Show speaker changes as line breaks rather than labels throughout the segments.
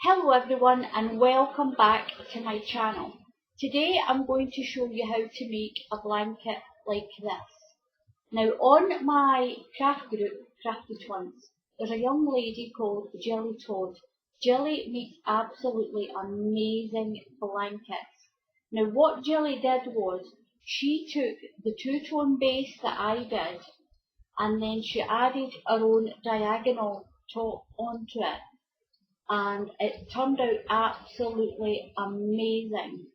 Hello everyone and welcome back to my channel. Today I'm going to show you how to make a blanket like this. Now on my craft group, Crafty Twins, there's a young lady called Jelly Toad. Jelly makes absolutely amazing blankets. Now what Jelly did was, she took the two-tone base that I did and then she added her own diagonal top onto it. And it turned out absolutely amazing.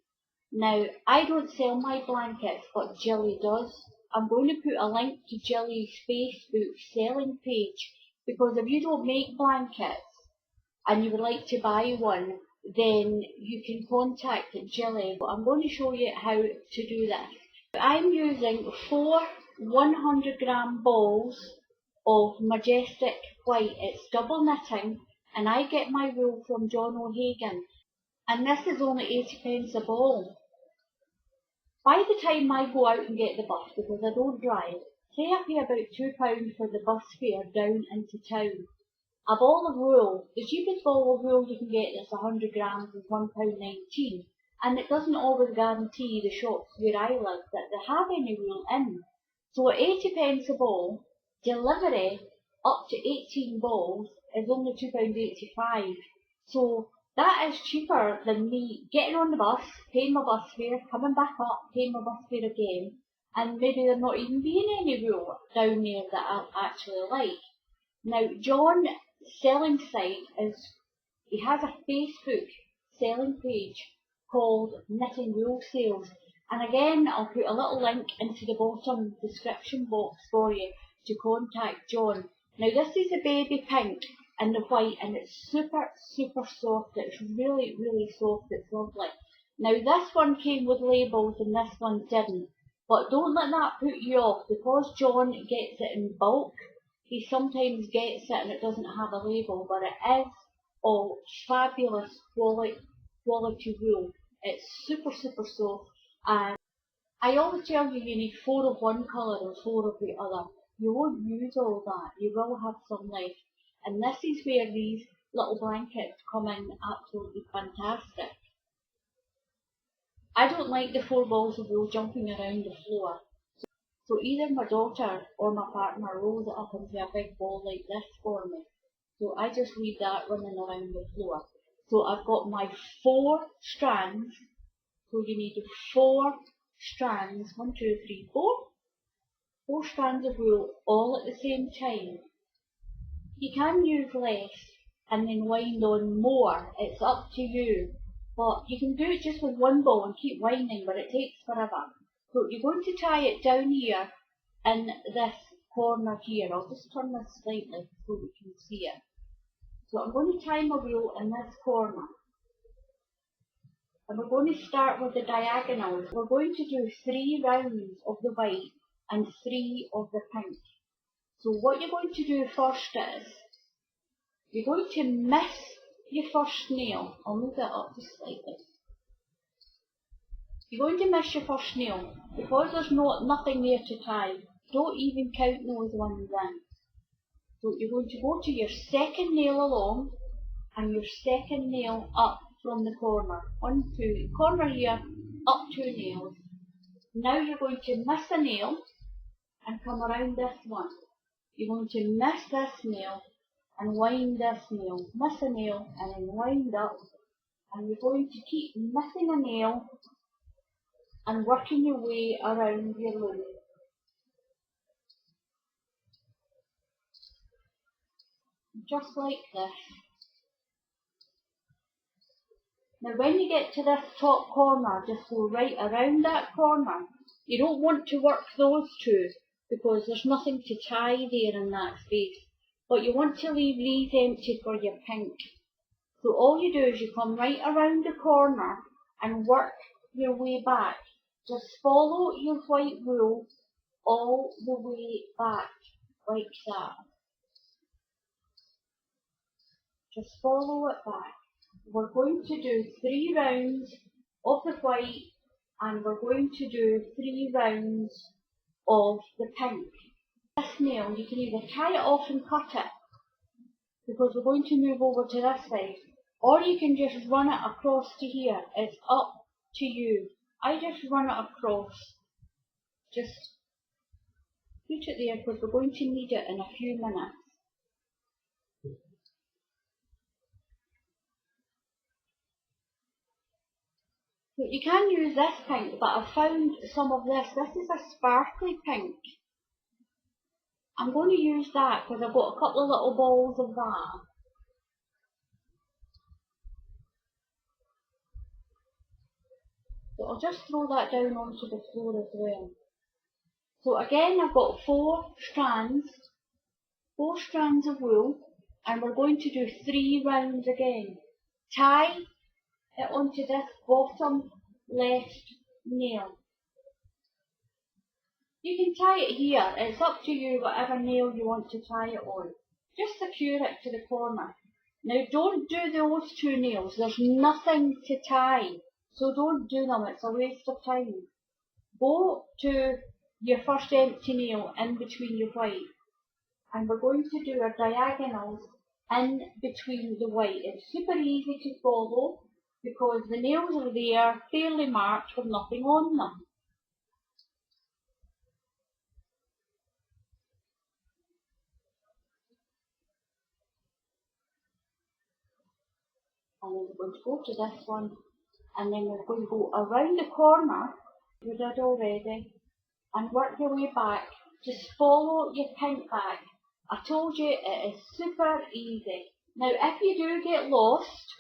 Now, I don't sell my blankets, but Jelly does. I'm going to put a link to Jelly's Facebook selling page, because if you don't make blankets and you would like to buy one, then you can contact Jelly. But I'm going to show you how to do this. I'm using 4 100-gram balls of majestic white. It's double knitting. And I get my wool from John O'Hagan, and this is only 80p a ball. By the time I go out and get the bus, because I don't drive, say I pay about £2 for the bus fare down into town. A ball of wool, the cheapest ball of wool you can get that's 100 grams is £1.19, and it doesn't always guarantee the shops where I live that they have any wool in. So at 80p a ball, delivery up to 18 balls is only £2.85. So that is cheaper than me getting on the bus, paying my bus fare, coming back up, paying my bus fare again, and maybe there not even being any wool down there that I actually like. Now John's selling site is, he has a Facebook selling page called Knitting Wool Sales, and again I'll put a little link into the bottom description box for you to contact John. Now this is the baby pink and the white, and it's super soft. It's really soft. It's lovely. Now this one came with labels and this one didn't, but don't let that put you off, because John gets it in bulk. He sometimes gets it and it doesn't have a label, but it is all fabulous quality wool. It's super soft, and I always tell you, you need 4 of one colour and 4 of the other. You won't use all that. You will have some left. And this is where these little blankets come in absolutely fantastic. I don't like the 4 balls of wool jumping around the floor. So either my daughter or my partner rolls it up into a big ball like this for me. So I just leave that running around the floor. So I've got my 4 strands. So you need 4 strands, 1, 2, 3, 4. 4 strands of wool all at the same time. You can use less and then wind on more, it's up to you. But you can do it just with 1 ball and keep winding, but it takes forever. So you're going to tie it down here in this corner here. I'll just turn this slightly so we can see it. So I'm going to tie my wool in this corner. And we're going to start with the diagonals. We're going to do 3 rounds of the white and 3 of the pink. So what you're going to do first is, you're going to miss your first nail. I'll move that up just slightly. You're going to miss your first nail, because there's nothing there to tie. Don't even count those ones in. So you're going to go to your second nail along, and your second nail up from the corner. 1, 2, corner here, up 2 nails. Now you're going to miss a nail and come around this one. You're going to miss this nail and wind this nail. Miss a nail and then wind up. And you're going to keep missing a nail and working your way around your loom. Just like this. Now when you get to this top corner, just go right around that corner. You don't want to work those 2, because there's nothing to tie there in that space. But you want to leave these empty for your pink. So all you do is you come right around the corner and work your way back. Just follow your white wool all the way back, like that. Just follow it back. We're going to do 3 rounds of the white, and we're going to do 3 rounds of the pink. This nail, you can either tie it off and cut it, because we're going to move over to this side, or you can just run it across to here. It's up to you. I just run it across. Just put it there because we're going to need it in a few minutes. So you can use this pink, but I found some of this. This is a sparkly pink. I'm going to use that because I've got a couple of little balls of that. So I'll just throw that down onto the floor as well. So again, I've got four strands of wool, and we're going to do 3 rounds again. Tie it onto this bottom left nail. You can tie it here, it's up to you whatever nail you want to tie it on. Just secure it to the corner. Now don't do those 2 nails, there's nothing to tie, so don't do them, it's a waste of time. Go to your first empty nail in between your white, and we're going to do our diagonals in between the white. It's super easy to follow because the nails are there, fairly marked with nothing on them. And then we're going to go to this one, and then we're going to go around the corner, we did already, and work your way back. Just follow your pink back. I told you it is super easy. Now if you do get lost,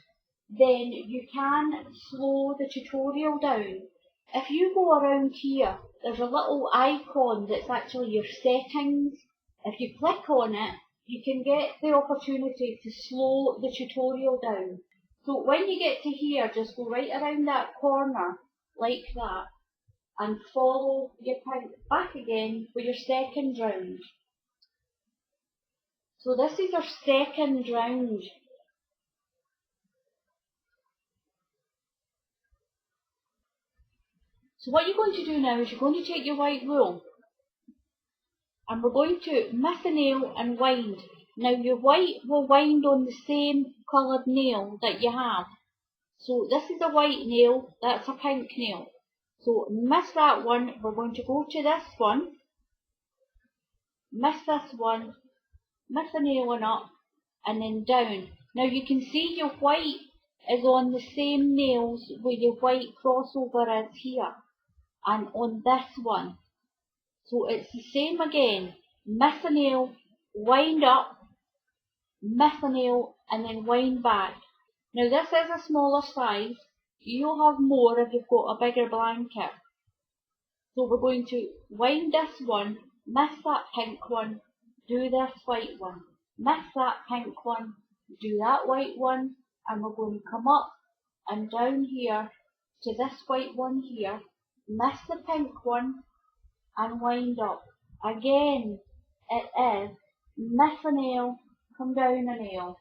then you can slow the tutorial down. If you go around here, there's a little icon that's actually your settings. If you click on it, you can get the opportunity to slow the tutorial down. So when you get to here, just go right around that corner like that and follow your pink back again for your second round. So this is our second round. So what you're going to do now is you're going to take your white wool and we're going to miss a nail and wind. Now your white will wind on the same coloured nail that you have. So this is a white nail, that's a pink nail. So miss that one, we're going to go to this one, miss this one, miss a nail one up, and then down. Now you can see your white is on the same nails where your white crossover is here, and on this one. So it's the same again, miss a nail, wind up, miss a nail, and then wind back. Now this is a smaller size, you'll have more if you've got a bigger blanket. So we're going to wind this one, miss that pink one, do this white one, miss that pink one, do that white one, and we're going to come up and down here to this white one here, miss the pink one, and wind up. Again, it is miss a nail, come down a nail,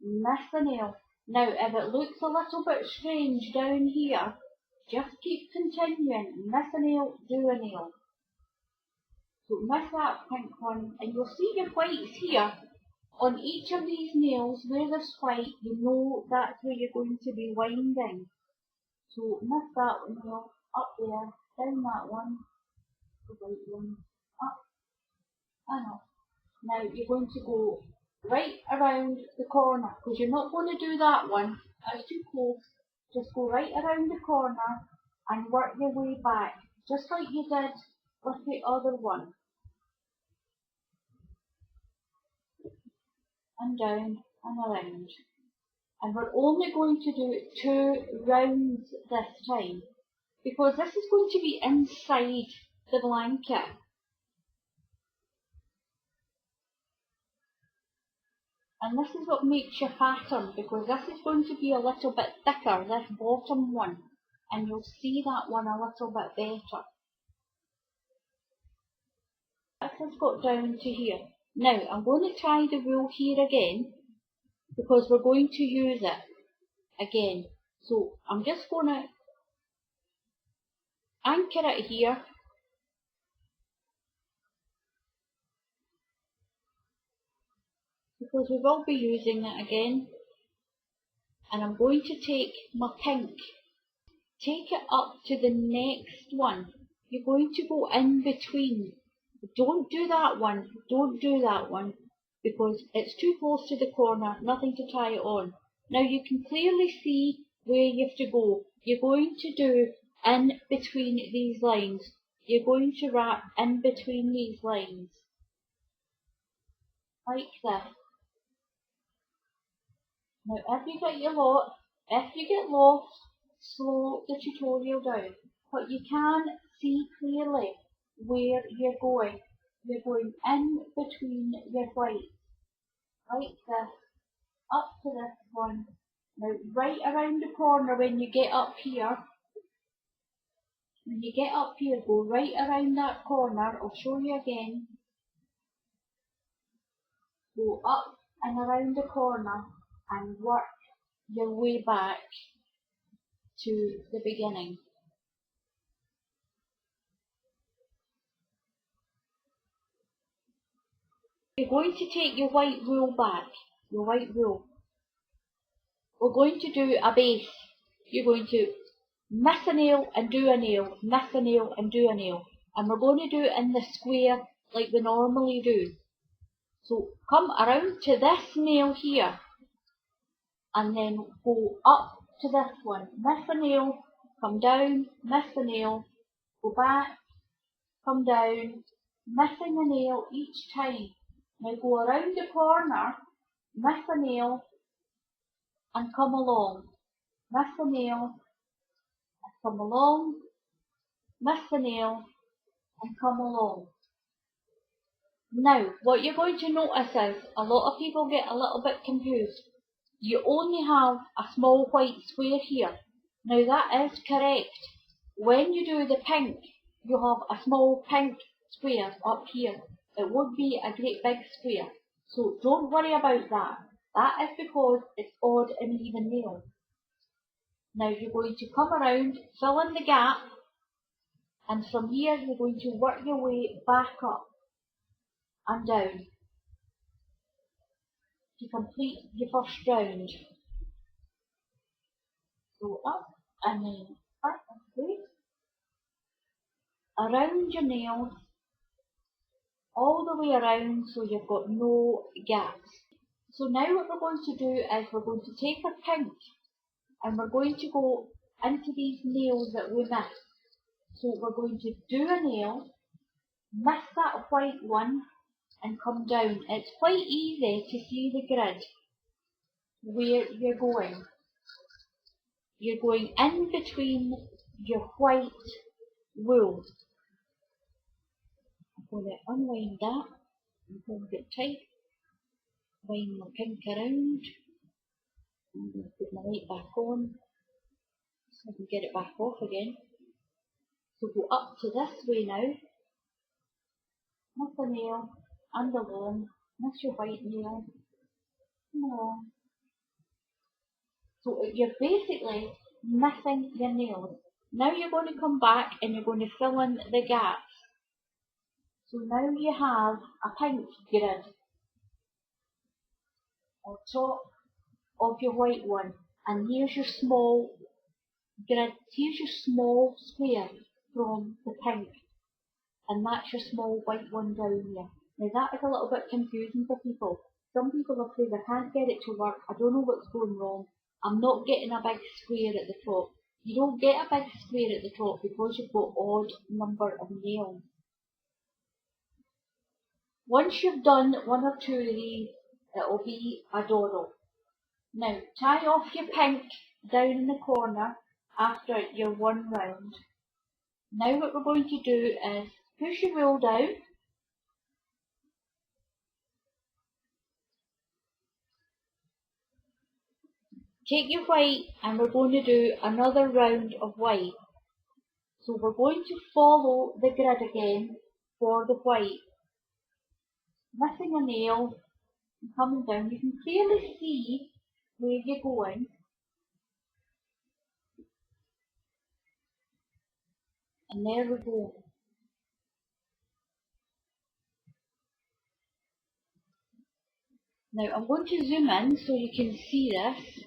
miss a nail. Now if it looks a little bit strange down here, just keep continuing, miss a nail, do a nail. So miss that pink one, and you'll see your whites here. On each of these nails where there's white, you know that's where you're going to be winding. So miss that nail, up there, down that one, the white one, up and up. Now you're going to go right around the corner, because you're not going to do that one, that's too close. Just go right around the corner and work your way back, just like you did with the other one. And down and around. And we're only going to do 2 rounds this time, because this is going to be inside the blanket. And this is what makes your pattern, because this is going to be a little bit thicker, this bottom one, and you'll see that one a little bit better. This has got down to here. Now I'm going to tie the wool here again, because we're going to use it again. So I'm just going to anchor it here, because we will be using it again. and I'm going to take my pink, take it up to the next one. You're going to go in between. Don't do that one, don't do that one, because it's too close to the corner, nothing to tie it on. Now you can clearly see where you have to go. You're going to do in between these lines. You're going to wrap in between these lines, like this. Now if you get lost, slow the tutorial down, but you can see clearly where you're going. You're going in between your whites, like this, up to this one. Now right around the corner when you get up here, go right around that corner. I'll show you again. Go up and around the corner and work your way back to the beginning. You're going to take your white wool back, your white wool. We're going to do a base. You're going to miss a nail and do a nail, miss a nail and do a nail. And we're going to do it in the square like we normally do. So come around to this nail here and then go up to this one. Miss a nail, come down, miss a nail, go back, come down, missing a nail each time. Now go around the corner, miss a nail and come along. Miss a nail, come along, miss a nail and come along. Now what you're going to notice is a lot of people get a little bit confused. You only have a small white square here. Now that is correct. When you do the pink, you have a small pink square up here. It would be a great big square. So don't worry about that. That is because it's odd and even nails. Now you're going to come around, fill in the gap, and from here you're going to work your way back up and down to complete your first round. So up and then back and through, around your nails, all the way around so you've got no gaps. So now what we're going to do is we're going to take our pink and we're going to go into these nails that we missed. So we're going to do a nail, miss that white one and come down. It's quite easy to see the grid where you're going. You're going in between your white wool. I'm going to unwind that and hold it tight. Wind my pink around. I'm going to put my light back on so I can get it back off again. So go up to this way now. Miss a nail and along. Miss your white nail. Come along. So you're basically missing your nails. Now you're going to come back and you're going to fill in the gaps. So now you have a pink grid on top of your white one. And here's your small grid, here's your small square from the pink. And that's your small white one down here. Now that is a little bit confusing for people. Some people are saying, I can't get it to work, I don't know what's going wrong. I'm not getting a big square at the top. You don't get a big square at the top because you've got odd number of nails. Once you've done one or two of these, it'll be a doddle. Now tie off your pink down in the corner after your one round. Now what we're going to do is push your wool down. Take your white and we're going to do another round of white. So we're going to follow the grid again for the white. Missing a nail and coming down. You can clearly see where you're going. And there we go. Now I'm going to zoom in so you can see this.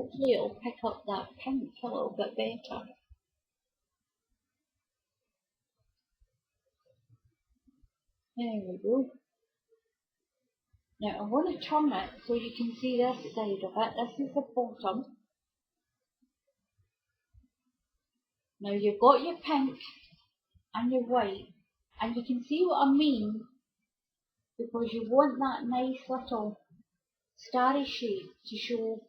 hopefully it'll pick up that pink a little bit better. There we go. Now I'm going to turn it so you can see this side of it. This is the bottom. Now you've got your pink and your white, and you can see what I mean, because you want that nice little starry shape to show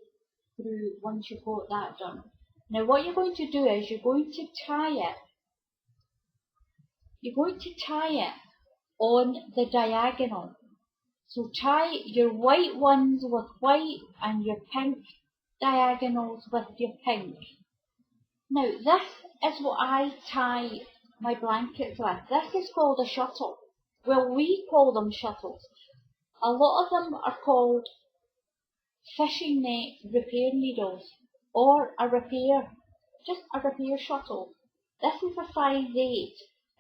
through once you've got that done. Now what you're going to do is you're going to tie it. You're going to tie it on the diagonal. So tie your white ones with white and your pink diagonals with your pink. Now this is what I tie my blankets with. This is called a shuttle. Well, we call them shuttles. A lot of them are called fishing net repair needles, or just a repair shuttle. This is a size 8.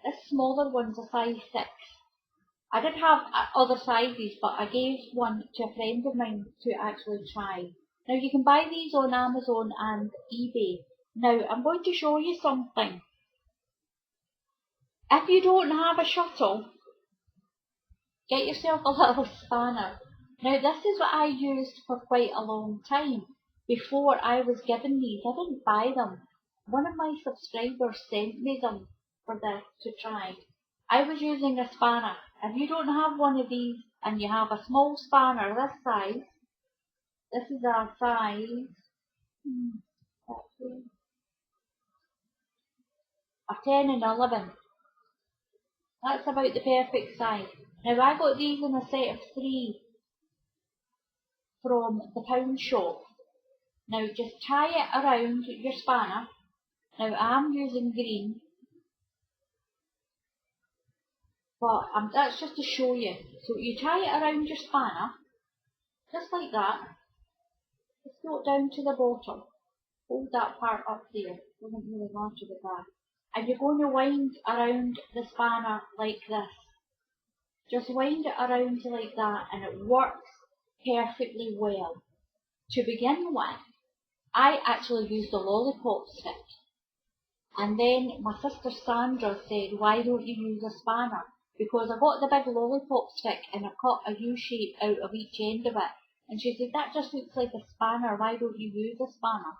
This smaller one's a size 6. I did have other sizes, but I gave one to a friend of mine to actually try. Now you can buy these on Amazon and eBay. Now I'm going to show you something. If you don't have a shuttle, get yourself a little spanner. Now this is what I used for quite a long time. Before I was given these, I didn't buy them. One of my subscribers sent me them for this to try. I was using a spanner. If you don't have one of these and you have a small spanner this size, this is a size a 10 and 11. That's about the perfect size. Now I got these in a set of 3 from the pound shop. Now just tie it around your spanner. Now I'm using green, but that's just to show you. So you tie it around your spanner, just like that. Just go down to the bottom. Hold that part up there. Doesn't really matter with that. And you're going to wind around the spanner like this. Just wind it around like that, and it works perfectly well. To begin with, I actually used a lollipop stick. And then my sister Sandra said, why don't you use a spanner? Because I got the big lollipop stick and I cut a U shape out of each end of it. And she said, that just looks like a spanner, why don't you use a spanner?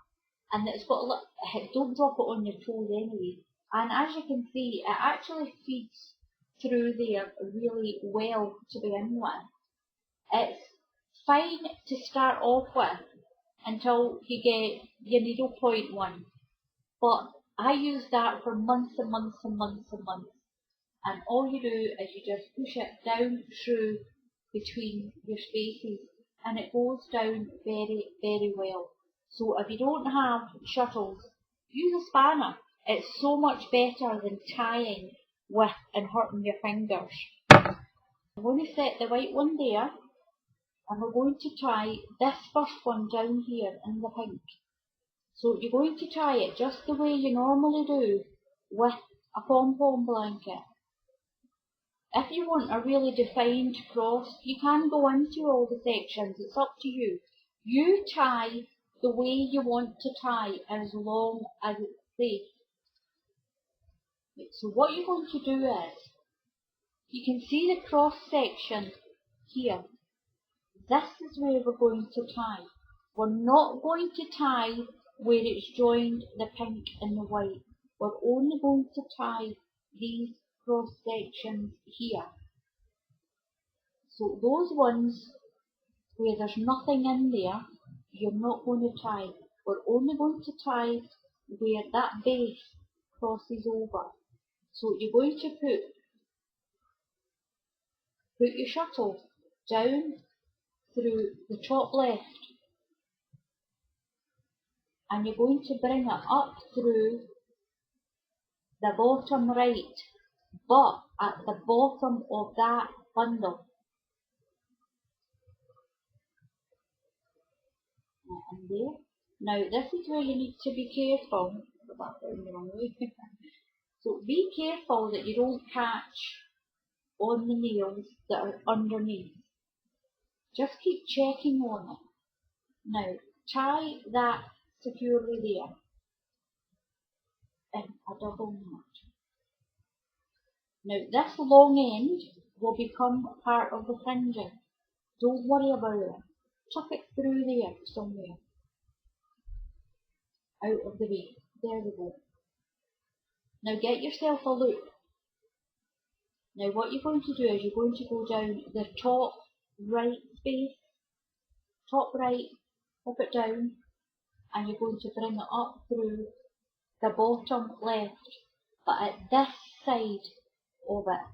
And it's got a little, don't drop it on your toes anyway. And as you can see, it actually feeds through there really well to begin with. It's fine to start off with until you get your needle point one. But I used that for months and months and months and months. And all you do is you just push it down through between your spaces, and it goes down very, very well. So if you don't have shuttles, use a spanner. It's so much better than tying with and hurting your fingers. I'm going to set the white one there, and we're going to tie this first one down here in the pink. So you're going to tie it just the way you normally do with a pom-pom blanket. If you want a really defined cross, you can go into all the sections. It's up to you. You tie the way you want to tie as long as it's safe. So what you're going to do is, you can see the cross section here. This is where we're going to tie. We're not going to tie where it's joined the pink and the white. We're only going to tie these cross sections here. So those ones where there's nothing in there, you're not going to tie. We're only going to tie where that base crosses over. So you're going to put your shuttle down through the top left, and you're going to bring it up through the bottom right, but at the bottom of that bundle. And there. Now this is where you need to be careful. So be careful that you don't catch on the nails that are underneath. Just keep checking on it. Now, tie that securely there in a double knot. Now this long end will become part of the fringing. Don't worry about it. Tuck it through there somewhere. Out of the way. There we go. Now get yourself a loop. Now what you're going to do is you're going to go down the top right space, top right, pop it down, and you're going to bring it up through the bottom left, but at this side of it.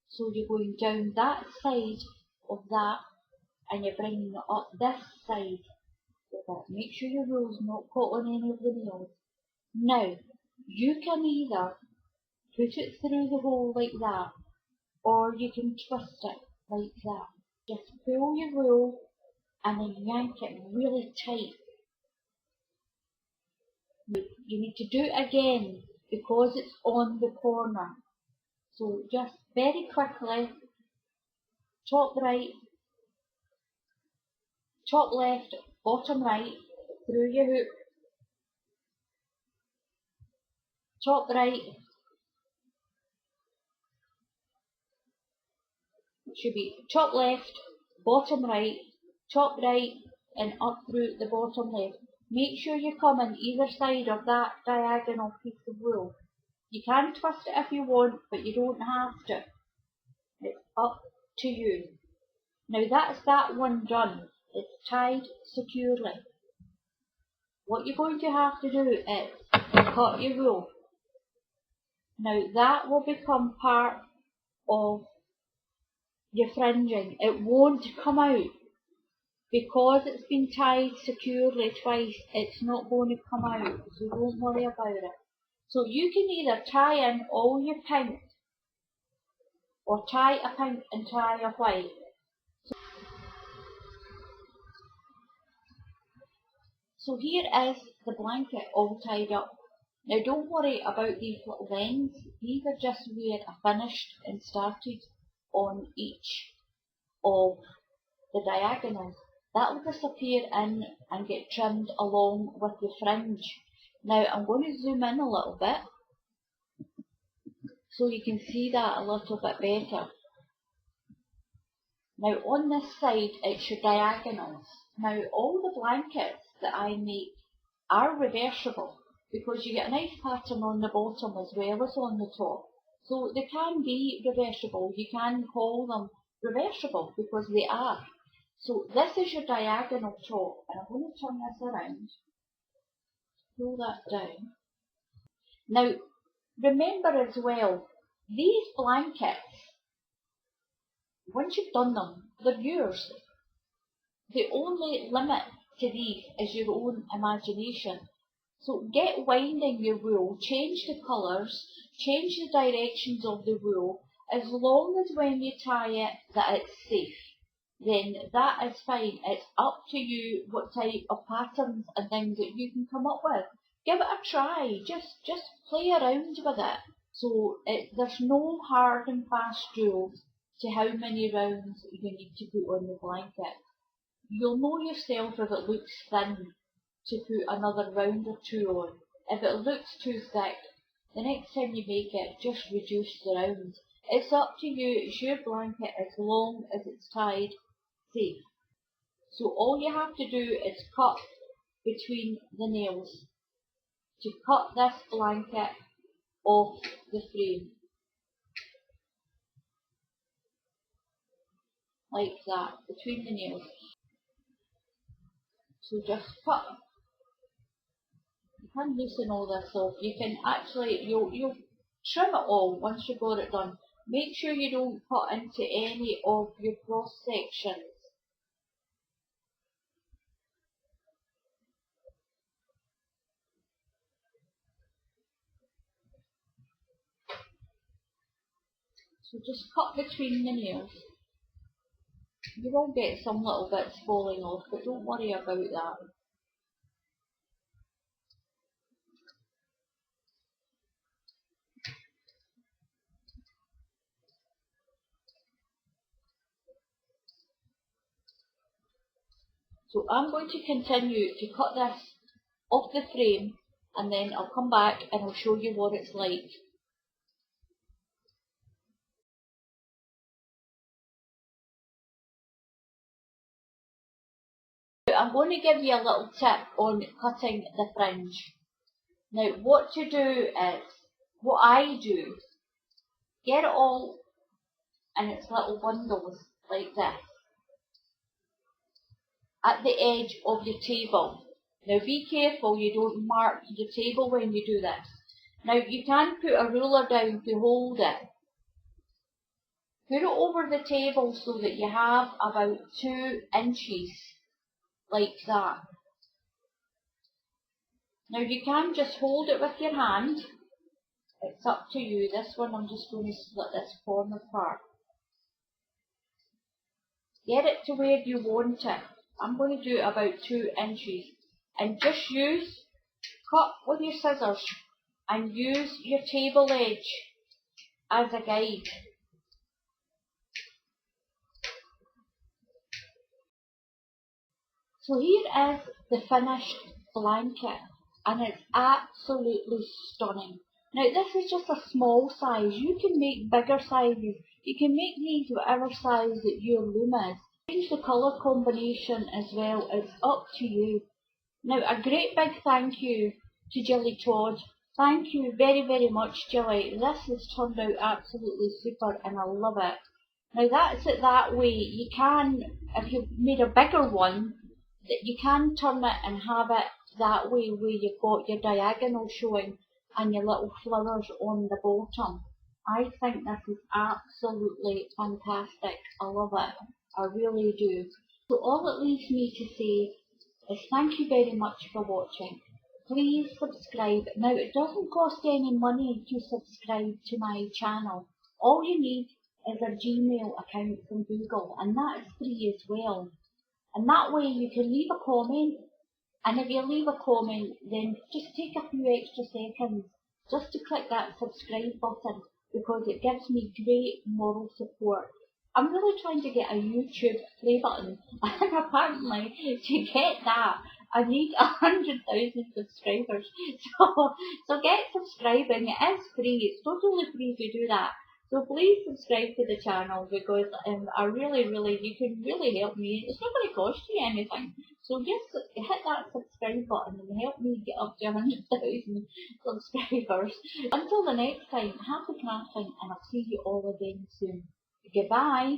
So you're going down that side of that, and you're bringing it up this side of it. Make sure your roll's not caught on any of the nails. Now, you can either put it through the hole like that, or you can twist it like that. Just pull your roll and then yank it really tight. You need to do it again because it's on the corner. So just very quickly, top right, top left, bottom right, through your hook, top right, it should be top left, bottom right, top right, and up through the bottom left. Make sure you come on either side of that diagonal piece of wool. You can twist it if you want, but you don't have to. It's up to you. Now that's that one done. It's tied securely. What you're going to have to do is cut your wool. Now that will become part of your fringing. It won't come out. Because it's been tied securely twice, it's not going to come out, so don't worry about it. So you can either tie in all your pink, or tie a pink and tie a white. So here is the blanket all tied up. Now don't worry about these little ends, these are just where I finished and started on each of the diagonals. That will disappear in and get trimmed along with the fringe. Now I'm going to zoom in a little bit so you can see that a little bit better. Now on this side it's your diagonals. Now all the blankets that I make are reversible because you get a nice pattern on the bottom as well as on the top. So they can be reversible. You can call them reversible because they are. So this is your diagonal top, and I'm going to turn this around, pull that down. Now, remember as well, these blankets, once you've done them, they're yours. The only limit to these is your own imagination. So get winding your wool, change the colours, change the directions of the wool, as long as when you tie it that it's safe. Then that is fine. It's up to you what type of patterns and things that you can come up with. Give it a try. Just play around with it. So there's no hard and fast rules to how many rounds you need to put on the blanket. You'll know yourself if it looks thin to put another round or two on. If it looks too thick, the next time you make it, just reduce the rounds. It's up to you. It's your blanket as long as it's tied safe. So all you have to do is cut between the nails to cut this blanket off the frame. Like that, between the nails. So just cut. You can loosen all this off. You can actually, you'll trim it all once you've got it done. Make sure you don't cut into any of your cross sections. So just cut between the nails. You will get some little bits falling off, but don't worry about that. So I'm going to continue to cut this off the frame, and then I'll come back and I'll show you what it's like. I'm going to give you a little tip on cutting the fringe. Now what to do is, what I do, get it all in its little bundles like this at the edge of the table. Now be careful you don't mark the table when you do this. Now you can put a ruler down to hold it. Put it over the table so that you have about 2 inches, like that. Now you can just hold it with your hand. It's up to you. This one I'm just going to split this corner apart. Get it to where you want it. I'm going to do about 2 inches. And just cut with your scissors and use your table edge as a guide. So here is the finished blanket, and it's absolutely stunning. Now this is just a small size. You can make bigger sizes. You can make these whatever size that your loom is. Change the colour combination as well. It's up to you. Now a great big thank you to Jilly Todd. Thank you very, very much, Jilly. This has turned out absolutely super and I love it. Now that's it that way. You can, if you've made a bigger one, that you can turn it and have it that way where you've got your diagonal showing and your little flowers on the bottom. I think this is absolutely fantastic. I love it. I really do. So all it leaves me to say is thank you very much for watching. Please subscribe. Now it doesn't cost any money to subscribe to my channel. All you need is a Gmail account from Google, and that is free as well. And that way you can leave a comment, and if you leave a comment then just take a few extra seconds just to click that subscribe button, because it gives me great moral support. I'm really trying to get a YouTube play button, and apparently to get that I need 100,000 subscribers. So get subscribing. It is free. It's totally free to do that. So please subscribe to the channel, because I really, you can really help me. It's not going to cost you anything. So just hit that subscribe button and help me get up to 100,000 subscribers. Until the next time, happy crafting, and I'll see you all again soon. Goodbye.